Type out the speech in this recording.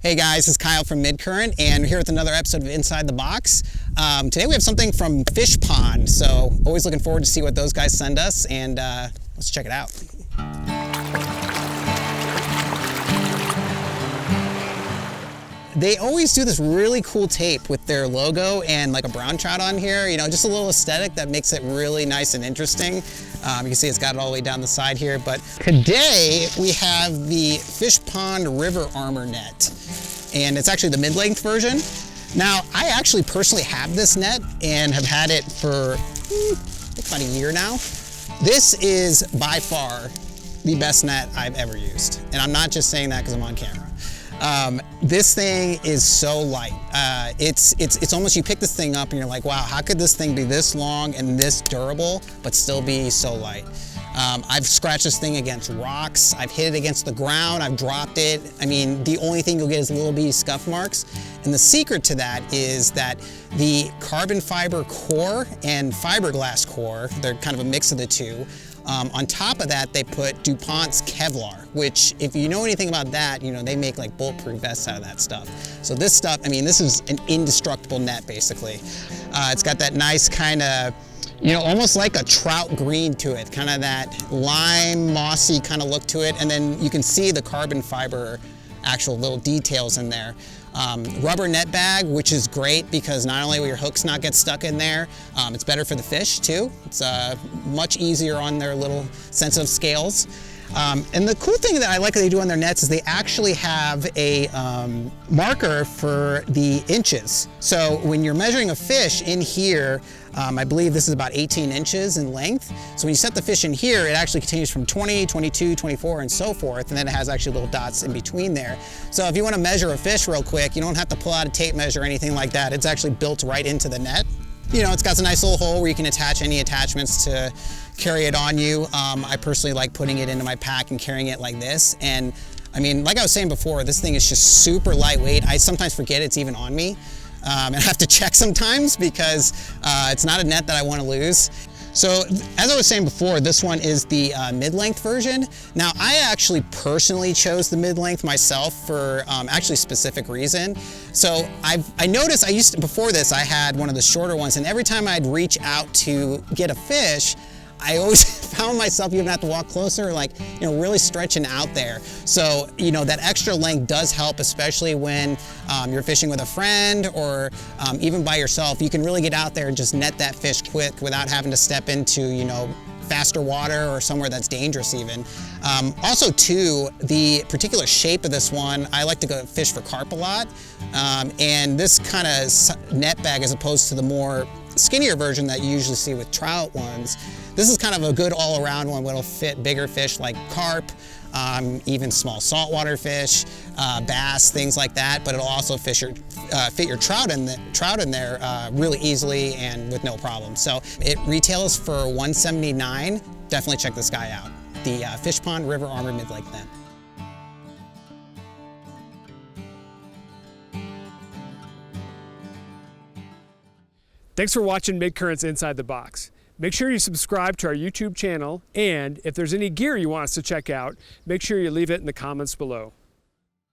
Hey guys, it's Kyle from Midcurrent, and we're here with another episode of Inside the Box. Today we have something from Fishpond, so always looking forward to see what those guys send us, and let's check it out. They always do this really cool tape with their logo and like a brown trout on here, you know, just a little aesthetic that makes it really nice and interesting. You can see it's got it all the way down the side here, but today we have the Fishpond River Armor net, and it's actually the mid-length version. Now, I actually personally have this net and have had it for I think about a year now. This is by far the best net I've ever used, and I'm not just saying that because I'm on camera. This thing is so light. It's almost, you pick this thing up and you're like, wow, how could this thing be this long and this durable, but still be so light? I've scratched this thing against rocks. I've hit it against the ground. I've dropped it. I mean, the only thing you'll get is little bitty scuff marks. And the secret to that is that the carbon fiber core and fiberglass core, they're kind of a mix of the two. On top of that, they put DuPont's Kevlar, which if you know anything about that, you know, they make like bulletproof vests out of that stuff. So this stuff, I mean, this is an indestructible net basically. It's got that nice kind of, you know, almost like a trout green to it, kind of that lime, mossy kind of look to it. And then you can see the carbon fiber actual little details in there. Rubber net bag, which is great because not only will your hooks not get stuck in there, it's better for the fish too. It's much easier on their little sensitive scales. And the cool thing that I like that they do on their nets is they actually have a marker for the inches. So when you're measuring a fish in here, I believe this is about 18 inches in length. So when you set the fish in here, it actually continues from 20, 22, 24, and so forth. And then it has actually little dots in between there. So if you want to measure a fish real quick, you don't have to pull out a tape measure or anything like that. It's actually built right into the net. You know, it's got a nice little hole where you can attach any attachments to carry it on you. I personally like putting it into my pack and carrying it like this. And I mean, like I was saying before, this thing is just super lightweight. I sometimes forget it's even on me. And I have to check sometimes because it's not a net that I want to lose. So as I was saying before, this one is the mid-length version. Now I actually personally chose the mid-length myself for actually a specific reason. So I noticed before this I had one of the shorter ones, and every time I'd reach out to get a fish, I always found myself even have to walk closer, like, you know, really stretching out there. So, you know, that extra length does help, especially when you're fishing with a friend or even by yourself. You can really get out there and just net that fish quick without having to step into, you know, faster water or somewhere that's dangerous even. Also too, the particular shape of this one, I like to go fish for carp a lot. And this kind of net bag, as opposed to the more skinnier version that you usually see with trout ones, this is kind of a good all-around one that'll fit bigger fish like carp, even small saltwater fish, bass, things like that. But it'll also fit your trout in there really easily and with no problem. So it retails for $179. Definitely check this guy out, the Fishpond River Armor mid-length net. Thanks for watching Midcurrent's Inside the Box. Make sure you subscribe to our YouTube channel, and if there's any gear you want us to check out, make sure you leave it in the comments below.